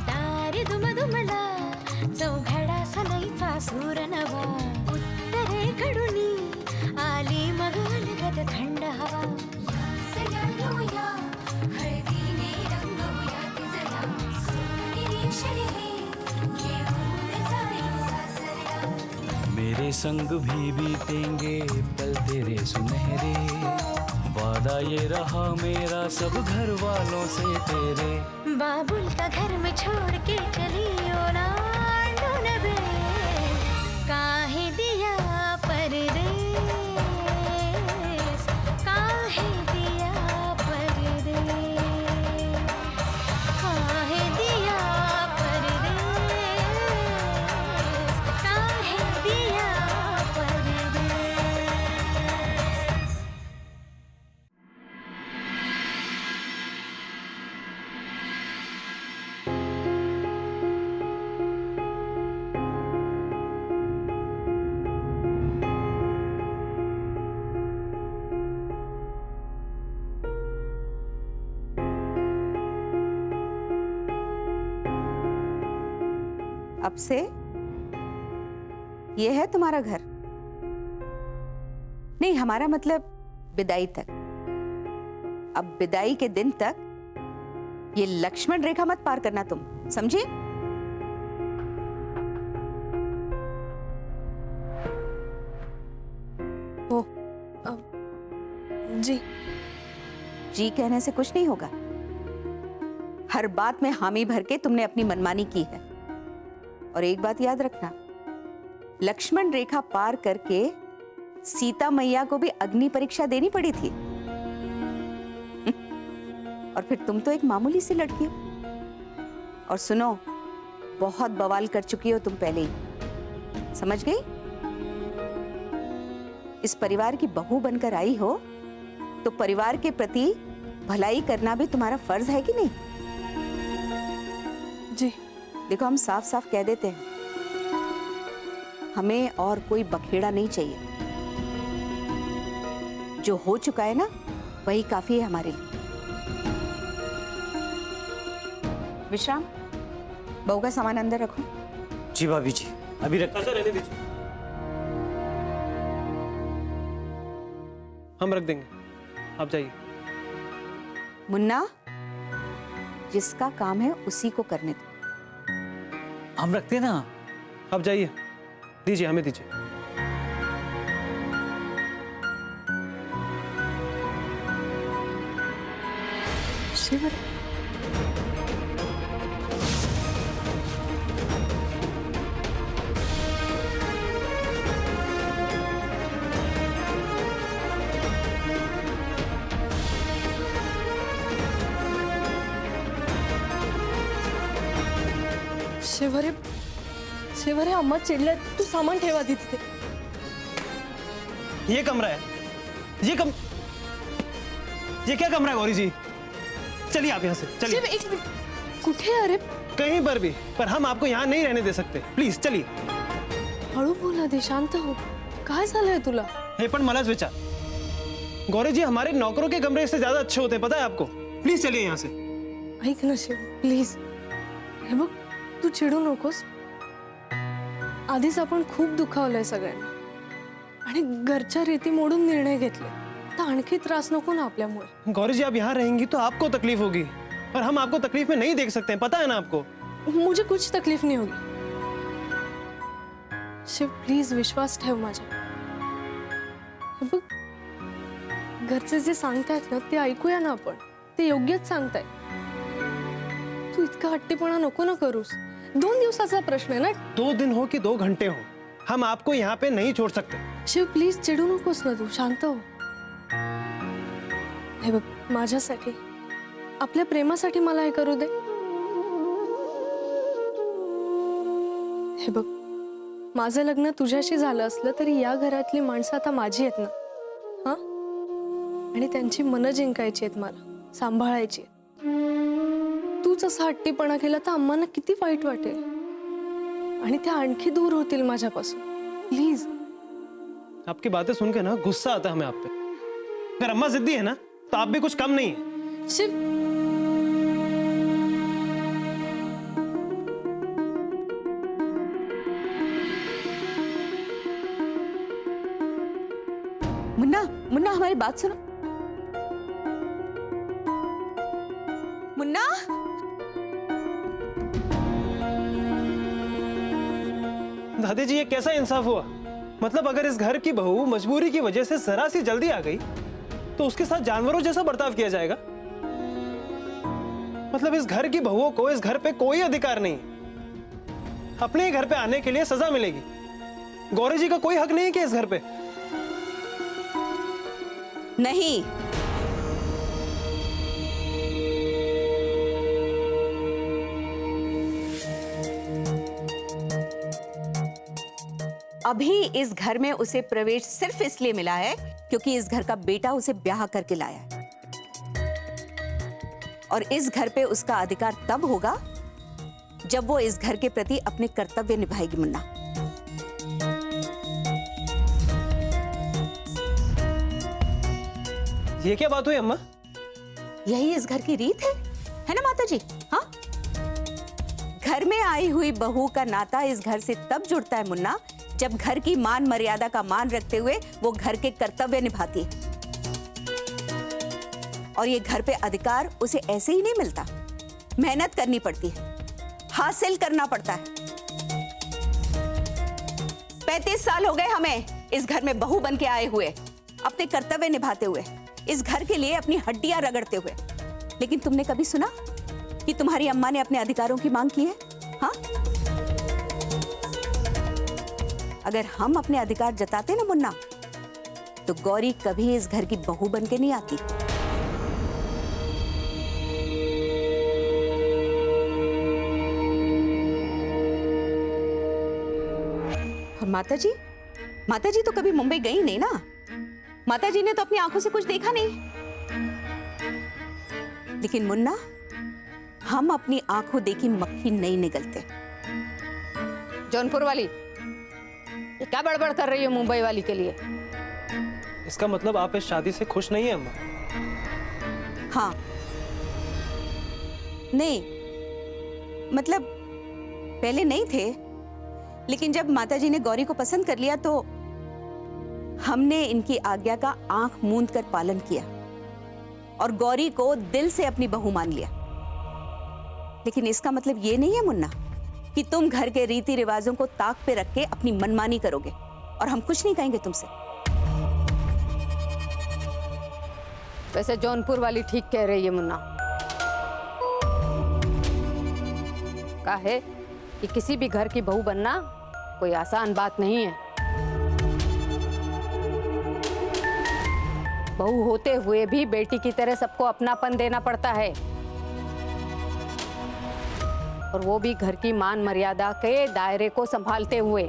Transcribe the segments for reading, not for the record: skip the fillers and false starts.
दारी दुमदुमला चौघडा सलईचा सूर नवा उत्तरेकडूनी आली मग अलगद थंड हवा सगळ्या हळदीने रंगवूया तिजला सोनेरी क्षणी घेऊन जाईल सासरला मेरे संग भी बीतेंगे पल तेरे सुनहरे, वादा ये रहा मेरा सब घर वालों से तेरे। बाबुल का घर में छोड़ के चली ओला ढूंढ काहे दिया परदेस, काहे दिया परदेस, काहे दिया परदेस, काहे दिया परदेस। अब से ये है तुम्हारा घर। नहीं, हमारा मतलब विदाई तक। अब विदाई के दिन तक ये लक्ष्मण रेखा मत पार करना, तुम समझे? ओ, जी जी कहने से कुछ नहीं होगा। हर बात में हामी भर के तुमने अपनी मनमानी की है। और एक बात याद रखना, लक्ष्मण रेखा पार करके सीता मैया को भी अग्नि परीक्षा देनी पड़ी थी। और फिर तुम तो एक मामूली सी लड़की हो। और सुनो, बहुत बवाल कर चुकी हो तुम पहले ही, समझ गई? इस परिवार की बहू बनकर आई हो तो परिवार के प्रति भलाई करना भी तुम्हारा फर्ज है कि नहीं? जी देखो, हम साफ साफ कह देते हैं, हमें और कोई बखेड़ा नहीं चाहिए। जो हो चुका है ना, वही काफी है हमारे लिए। विश्राम, बहू का सामान अंदर रखो। जी भाभी जी, अभी रख। अच्छा रहने दीजिए, हम रख देंगे, आप जाइए। मुन्ना, जिसका काम है उसी को करने दो। हम रखते ना। आप जाइए, दीजिए, हमें दीजिए। शिवर, शिवरे, शिवरे अम्मा चिडल्यात, तू सामान ठेवा तिथे। ये कमरा है, ये क्या कमरा है गौरी जी? चलिए आप यहाँ से, चलिए। शिव, एक मिनिट, कुठे? अरे कहीं पर भी, पर हम आपको यहाँ नहीं रहने दे सकते, प्लीज चलिए। हळू बोला दे, शांत हो। काय झालंय तुला? हे पण मलाच विचार। गौरी जी, हमारे नौकरों के कमरे इससे ज्यादा अच्छे होते हैं, पता है आपको? प्लीज चलिए यहाँ से। ऐक ना शिव, प्लीज। हे बघ, तू चिडू नकोस। आधीच आपण खूप दुखावलंय सगळ्यांना आणि घरच्या रीती मोडून निर्णय घेतले, तर आणखी त्रास नको ना आपल्यामुळे। गौरी जी, आप यहाँ रहेंगी तो आपको तकलीफ होगी, और हम आपको तकलीफ में नहीं देख सकते हैं, पता है ना आपको? मुझे कुछ तकलीफ नहीं होगी। शिव, प्लीज विश्वास ठेव माझ्या। हे बघ, घरचे जे सांगतायत ना ते ऐकूया ना आपण, ते योग्यच सांगतायत। तू इतका हट्टीपणा नको ना करूस। 2 दिवसाचा प्रश्न आहे ना। 2 दिन हो कि 2 घंटे हो, हम आपको यहाँ पे नहीं छोड़ सकते। शिव, प्लीज चिडू नकोस ना तू, शांत हो। हे बघ, माझ्यासाठी, आपल्या प्रेमासाठी मला हे करू दे। हे बघ, माझं लग्न तुझ्याशी झालं असलं तरी या घरातली माणसं आता माझी आहेत ना, हा? आणि त्यांची मनं जिंकायची आहेत, मला सांभाळायची आहेत। तूच असा हट्टीपणा केला तर अम्मांना किती वाईट वाटेल, आणि त्या आणखी दूर होतील माझ्यापासून। प्लीज। आपकी बातें सुन के ना गुस्सा आता है हमें आप पे। अगर अम्मा जिद्दी है ना तो आप भी कुछ कम नहीं है। शिव, हमारी बात सुनो। मुन्ना, दादी जी ये कैसा इंसाफ हुआ? मतलब अगर इस घर की बहू मजबूरी की वजह से जरा सी जल्दी आ गई तो उसके साथ जानवरों जैसा बर्ताव किया जाएगा? मतलब इस घर की बहुओं को इस घर पे कोई अधिकार नहीं, अपने ही घर पे आने के लिए सजा मिलेगी। गौरी जी का कोई हक नहीं है कि इस घर पे? नहीं, अभी इस घर में उसे प्रवेश सिर्फ इसलिए मिला है क्योंकि इस घर का बेटा उसे ब्याह करके लाया है, और इस घर पे उसका अधिकार तब होगा जब वो इस घर के प्रति अपने कर्तव्य निभाएगी। मुन्ना, ये क्या बात हुई अम्मा? यही इस घर की रीत है ना माता जी? हाँ, घर में आई हुई बहू का नाता इस घर से तब जुड़ता है मुन्ना, जब घर की मान मर्यादा का मान रखते हुए वो घर के कर्तव्य निभाती है। और ये घर पे अधिकार उसे ऐसे ही नहीं मिलता, मेहनत करनी पड़ती है, हासिल करना पड़ता है। 35 साल हो गए हमें इस घर में बहू बन के आए हुए, अपने कर्तव्य निभाते हुए, इस घर के लिए अपनी हड्डियां रगड़ते हुए। लेकिन तुमने कभी सुना कि तुम्हारी अम्मा ने अपने अधिकारों की मांग की है? हाँ, अगर हम अपने अधिकार जताते ना मुन्ना, तो गौरी कभी इस घर की बहू बन के नहीं आती। और माता जी तो कभी मुंबई गई नहीं ना। माता जी ने तो अपनी आंखों से कुछ देखा नहीं। लेकिन मुन्ना, हम अपनी आंखों देखी मक्खी नहीं निगलते। जौनपुर वाली, ये क्या बड़बड़ कर रही है मुंबई वाली के लिए? इसका मतलब आप इस शादी से खुश नहीं है अम्मा? हाँ, नहीं, मतलब पहले नहीं थे, लेकिन जब माताजी ने गौरी को पसंद कर लिया तो हमने इनकी आज्ञा का आंख मूंद कर पालन किया और गौरी को दिल से अपनी बहू मान लिया। लेकिन इसका मतलब ये नहीं है मुन्ना कि तुम घर के रीति रिवाजों को ताक पे रख के अपनी मनमानी करोगे और हम कुछ नहीं कहेंगे तुमसे। वैसे जौनपुर वाली ठीक कह रही है मुन्ना। कहा है कि किसी भी घर की बहू बनना कोई आसान बात नहीं है। बहू होते हुए भी बेटी की तरह सबको अपनापन देना पड़ता है, और वो भी घर की मान मर्यादा के दायरे को संभालते हुए।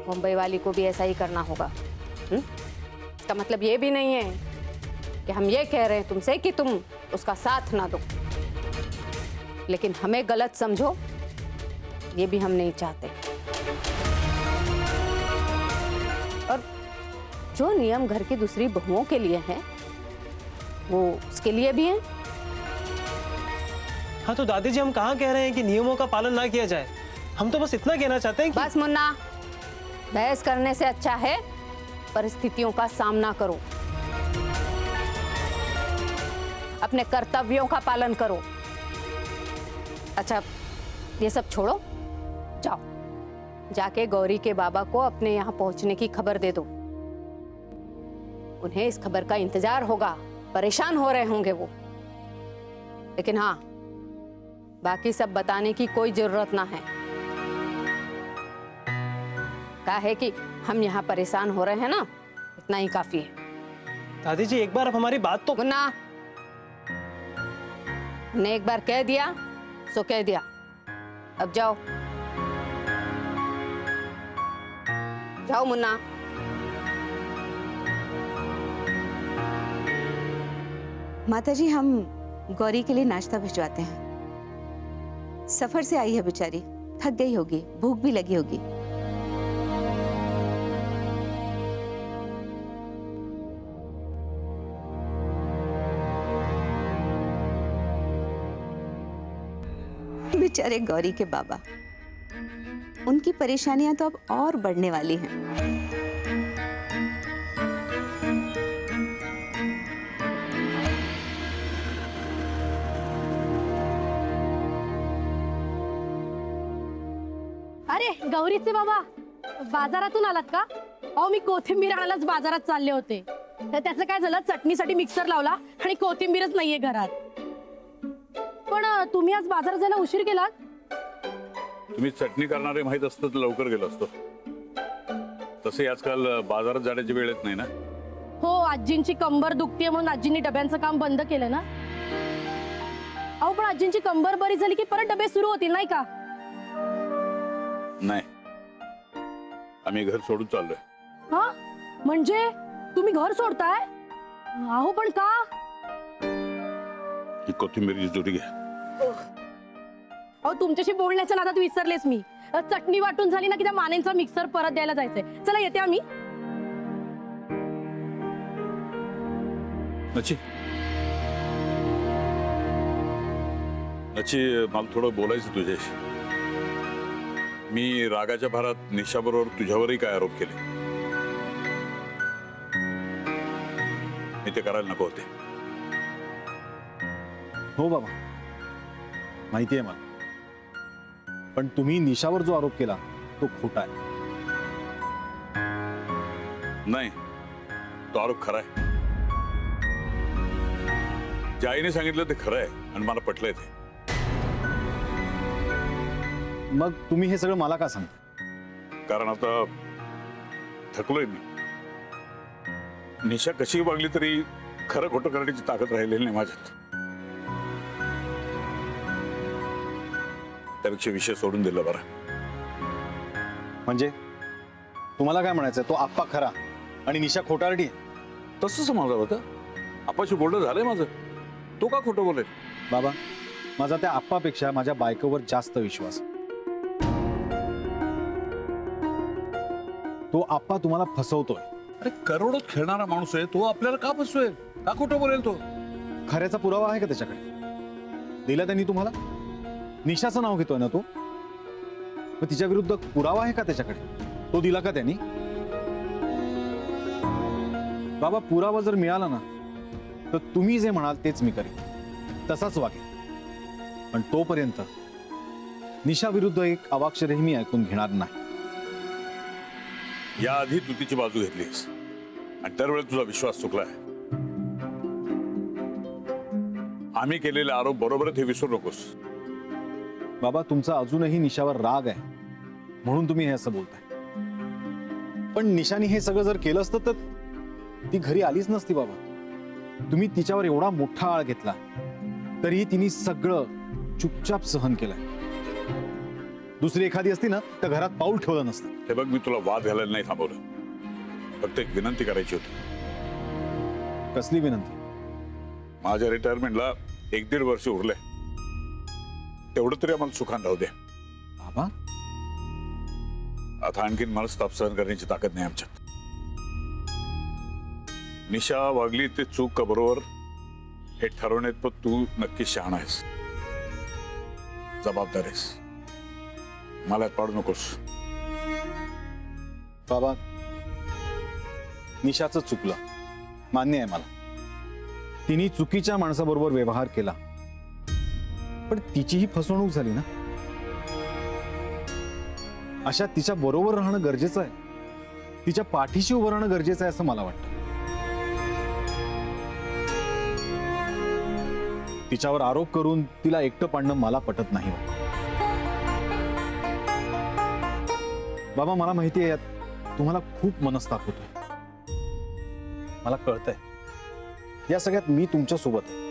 मुंबई वाली को भी ऐसा ही करना होगा। इसका मतलब ये भी नहीं है कि हम ये कह रहे हैं तुमसे कि तुम उसका साथ ना दो, लेकिन हमें गलत समझो ये भी हम नहीं चाहते। और जो नियम घर की दूसरी बहुओं के लिए हैं, वो उसके लिए भी हैं। हाँ तो दादी जी, हम कहाँ कह रहे हैं कि नियमों का पालन ना किया जाए? हम तो बस इतना कहना चाहते हैं कि... बस मुन्ना, बहस करने से अच्छा है परिस्थितियों का सामना करो, अपने कर्तव्यों का पालन करो। अच्छा, ये सब छोड़ो, जाओ जाके गौरी के बाबा को अपने यहाँ पहुंचने की खबर दे दो। उन्हें इस खबर का इंतजार होगा, परेशान हो रहे होंगे वो। लेकिन हाँ, बाकी सब बताने की कोई जरूरत ना है। कहा है कि हम यहाँ परेशान हो रहे हैं ना, इतना ही काफी है। दादी जी, एक बार आप हमारी बात तो... मुन्ना, ने एक बार कह दिया सो कह दिया। अब जाओ, जाओ मुन्ना। माताजी, हम गौरी के लिए नाश्ता भिजवाते हैं। सफर से आई है बेचारी, थक गई होगी, भूख भी लगी होगी। बेचारे गौरी के बाबा, उनकी परेशानियां तो अब और बढ़ने वाली हैं। अरे गौरीचे बाबा, बाजारातून आलात का? अहो मी कोथिंबीर आणायलाच बाजारात चालले होते, तर त्याचं काय झालं, चटणीसाठी मिक्सर लावला आणि कोथिंबीरच नाहीये घरात. पण तुम्ही आज बाजारात जायला उशीर केलात. तुम्ही चटणी करणारे माहित असतं तर लवकर गेलो असतो. तसे आजकाल बाजारात जाण्याची वेळ येत नाही ना. हो, आजींची कंबर दुखतीये म्हणून आजींनी डब्यांचं काम बंद केलं ना. अहो पण आजींची कंबर बरी झाली की परत डबे सुरू होतील नाही का? नाही, आम्ही घर सोडून चाललोय. हा म्हणजे तुम्ही घर सोडताय? अहो पण का? ही कोथिंबीरची जुडी घ्या. अहो तुमच्याशी बोलण्याच्या नादात विसरलेच मी. चटणी वाटून झाली ना की त्या मानेंचा मिक्सर परत द्यायला जायचंय. चला येते आम्ही. नची नची मला थोडं बोलायचं तुझ्याशी. मी रागाच्या भरात निशाबरोबर तुझ्यावरही काय आरोप केले. मी ते करायला नको होते. हो बाबा, माहिती आहे मला, पण तुम्ही निशावर जो आरोप केला तो खोटा आहे. नाही, तो आरोप खरा आहे. ज्या आईने सांगितलं ते खरं आहे आणि मला पटलंय ते. मग तुम्ही हे सगळं मला का सांगता? कारण आता थकलोय मी. निशा कशी वागली तरी खरं खोटं करण्याची ताकद राहिलेली नाही माझ्यात. त्यापेक्षा विषय सोडून दिला बरा. म्हणजे तुम्हाला काय म्हणायचंय, तो आप्पा खरा आणि निशा खोटारडी? तसंच समजलं होतं. आपाशी बोलणं झालंय माझं. तो का खोटं बोलेल? बाबा, माझा त्या आप्पापेक्षा माझ्या बायकोवर जास्त विश्वास. तो आप्पा तुम्हाला फसवतोय. अरे करोडोत खेळणारा माणूस आहे तो. आपल्याला का फसवेल? का खोटं बोलेल तो? खऱ्याचा पुरावा आहे का त्याच्याकडे? दिला त्यांनी तुम्हाला? निशाचं नाव घेतोय ना तो. मग तिच्या विरुद्ध पुरावा आहे का त्याच्याकडे? तो दिला का त्यांनी? बाबा, पुरावा जर मिळाला ना तर तुम्ही जे म्हणाल तेच मी करेन, तसाच वागेन. पण तोपर्यंत निशा विरुद्ध एक अवाक्षरही मी ऐकून घेणार नाही. याआधी तू तिची बाजू घेतलीस आणि दरवेळेस तुझा विश्वास चुकलाय. आम्ही केलेले आरोप बरोबर हे विसरू नकोस. बाबा, तुमचा अजूनही निशावर राग आहे म्हणून तुम्ही हे असं बोलताय. पण निशाने हे सगळं जर केलं असतं तर ती घरी आलीच नसती बाबा. तुम्ही तिच्यावर एवढा मोठा आळ घेतला तरीही तिने सगळं चुपचाप सहन केलंय. दुसरी एखादी असती ना तर घरात पाऊल ठेवलं नसतं. हे बघ, मी तुला वाद घालायला नाही थांबवलं. फक्त एक विनंती करायची होती. कसली विनंती? माझ्या रिटायरमेंटला 1-1.5 वर्ष उरले. तेवढं तरी आम्हाला सुखान राहू दे. बाबा, आता आणखीन मनस्ताप सहन करण्याची ताकद नाही आमच्यात. निशा वागली ते चूक का बरोबर हे ठरवण्यात पण तू नक्की शहाणा आहेस, जबाबदार आहेस. मला पाडू नकोस. बाबा, निशाचं चुकलं, मान्य आहे मला. तिने चुकीच्या माणसाबरोबर व्यवहार केला, पण तिचीही फसवणूक झाली ना. अशा तिच्या बरोबर राहणं गरजेचं आहे. तिच्या पाठीशी उभं राहणं गरजेचं आहे असं मला वाटतं. तिच्यावर आरोप करून तिला एकटं पाडणं मला पटत नाही. बाबा, मला माहिती आहे यात तुम्हाला खूप मनस्ताप होतोय. मला कळतंय. या सगळ्यात मी तुमच्या सोबत आहे,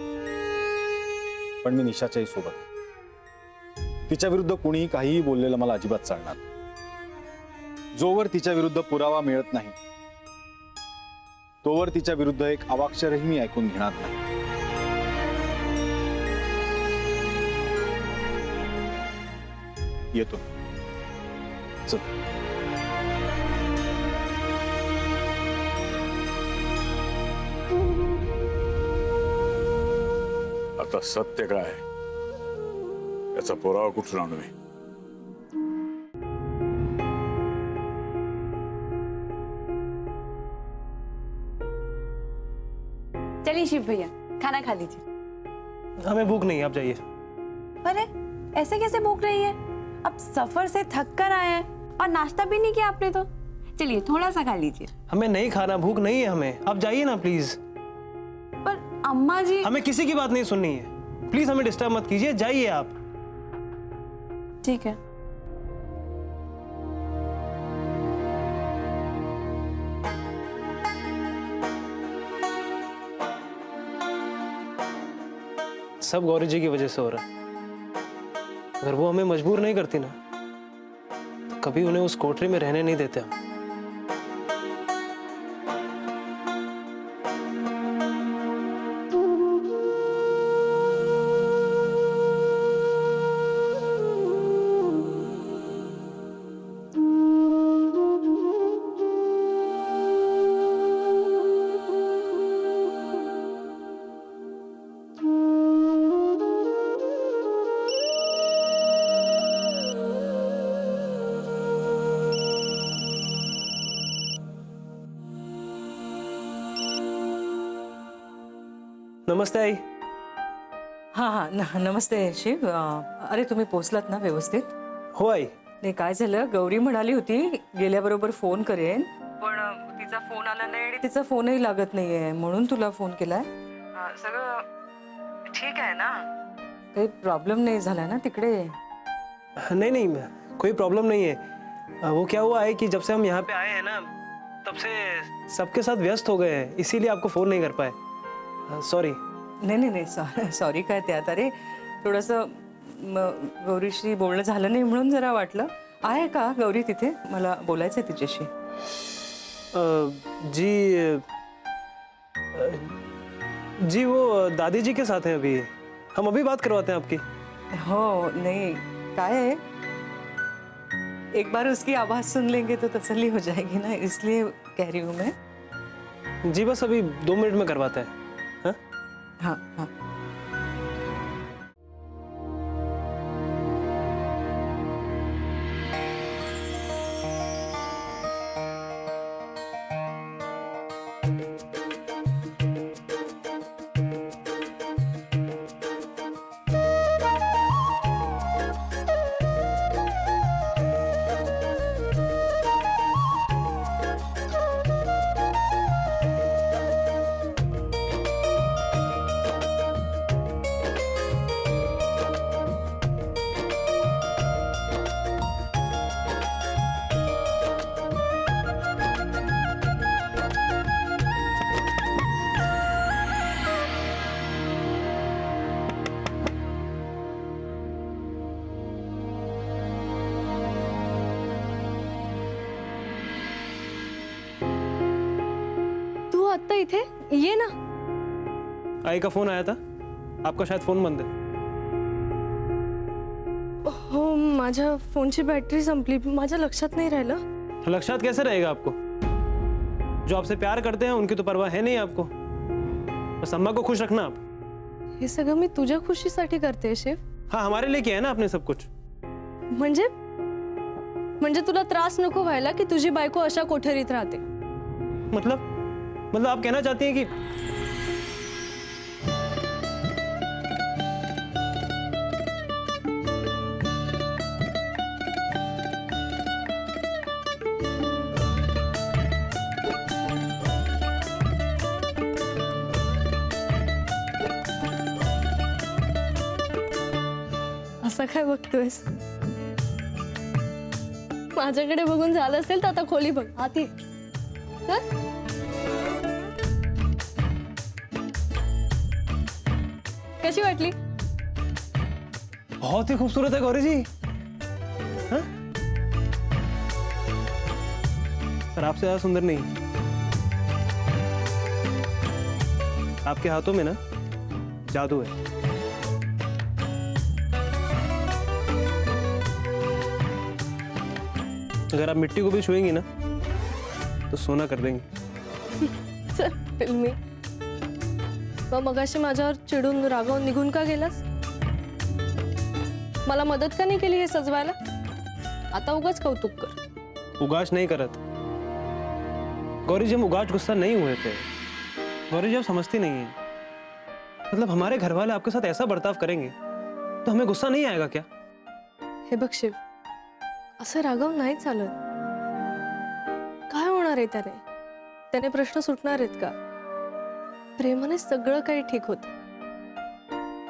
पण मी निशाच्याही सोबत आहे. तिच्या विरुद्ध कोणीही काहीही बोललेलं मला अजिबात चालणार. जोवर तिच्या विरुद्ध पुरावा मिळत नाही तोवर तिच्या विरुद्ध एक अवाक्षरही मी ऐकून घेणार नाही. येतो. चल. आता सत्य काय याचा पुरावा कुठून आणू मी? चलिए शिव भैया, खाना खा लीजिए। हमें भूख नहीं है, आप जाइए। अरे ऐसे कैसे भूख रही है? अब सफर से थक कर आए हैं और नाश्ता भी नहीं किया आपने तो। चलिए थोड़ा सा खा लीजिए। हमें नहीं खाना, भूख नहीं है हमें। आप जाइए ना प्लीज। पर अम्मा जी। हमें किसी की बात नहीं सुननी है, प्लीज हमें डिस्टर्ब मत कीजिए, जाइए आप। ठीक है। सब गौरी जी की वजह से हो रहा है। अगर वो हमें मजबूर नहीं करती ना, तो कभी उन्हें उस कोठरी में रहने नहीं देते हम। नमस्ते आई। नमस्ते शिव. अरे तुम्ही पोचलात ना व्यवस्थित? हो आई. नाही काय झालं, गौरी म्हणाली होती गेल्याबरोबर फोन करेन, पण तिचा फोन आला नाही आणि तिचा फोनही लागत नाहीये, म्हणून तुला फोन केलाय. सगळं ठीक आहे ना? काही प्रॉब्लेम नाही झाला ना तिकडे? नहीं नहीं, कोई प्रॉब्लम नहीं है। वो क्या हुआ है कि जब से हम यहाँ पे आए हैं ना, तब से सबके साथ व्यस्त हो गए हैं, इसीलिए आपको फोन नहीं कर पाए। सॉरी। नाही सॉरी काय त्यात. अरे थोडंसं गौरीशी बोलणं झालं नाही म्हणून जरा वाटलं. आहे का गौरी तिथे? मला बोलायचं आहे तिच्याशी. जी वो दादी जी के साथ हैं अभी, हम अभी बात करवाते हैं आपकी। हो नहीं काय है, एक बार उसकी आवाज सुन लेंगे तो तसल्ली हो जाएगी ना, इसलिए कह रही हूँ मैं। जी बस अभी 2 मिनट में करवाते हैं। हाँ हाँ हाँ. आता इथे ये ना. आई का फोन आया था, आपका शायद फोन बंद है. हो, माझ्या फोनची बॅटरी संपली, माझ्या लक्षात नाही राहिलं. लक्षात कैसे रहेगा आपको? जो आपसे प्यार करते हैं उनकी तो परवाह है नहीं आपको. बस अम्मा को खुश रखना आप. हे सगळं मी तुझ्या खुशीसाठी करते शिव. हाँ, हमारे लिए किया है ना आपने सब कुछ. म्हणजे तुला त्रास नको व्हायला की तुझी बायको अशा कोठरीत राहते. मतलब आप कहना चाहती हैं कि असं काय बघतोयस? माझ्याकडे बघून झालं असेल तर आता खोली बघ. आती चल. कैसी वाटली? बहुत ही खूबसूरत है गौरी जी. हाँ? पर आपसे ज्यादा सुंदर नहीं. आपके हाथों में ना जादू है. अगर आप मिट्टी को भी छुएंगी ना तो सोना कर देंगे. चल फिल्मी. मगाशी माझ्यावर चिडून रागावून निघून का गेलास? मला मदत का नाही केली हे सजवायला? आता उगाच कौतुक कर. उगाच नहीं करत गौरी जी, हम उगाच गुस्सा नहीं हुए थे. गौरी जी आप समझती नहीं है. मतलब हमारे घर वाले आपके साथ ऐसा बर्ताव करेंगे तो हमें गुस्सा नहीं आएगा क्या? हे बघ शिव, असं रागावून नाही चालत. काय होणार आहे त्याने प्रश्न सुटणार आहेत का? प्रेमाने सगळं काही ठीक होत.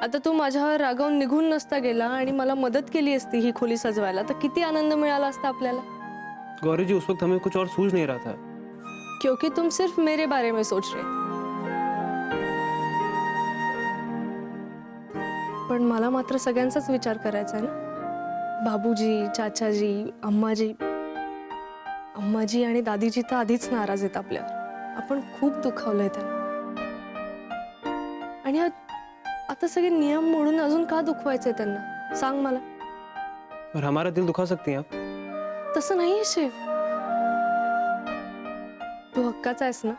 आता तू माझ्यावर रागावून निघून नसता गेला आणि मला मदत केली असती ही खोली सजवायला, तर किती आनंद मिळाला असता आपल्याला. गौरी जी, उस वक्त हमें कुछ और सूझ नहीं रहा था. क्योंकि तुम सिर्फ मेरे बारे में सोच रहे थे. पण मला मात्र सगळ्यांचाच विचार करायचा आहे ना. बाबूजी, चाचाजी, अम्माजी आणि दादीजी तर आधीच नाराज आहेत आपल्यावर. आपण खूप दुखावलंय त्यांना. आणि आता सगळे नियम मोडून अजून का दुखवायचे त्यांना, सांग मला. और हमारा दिल दुखा सकती हैं आप. तसं नाहीये शिव. तू हक्काचा आहेस ना.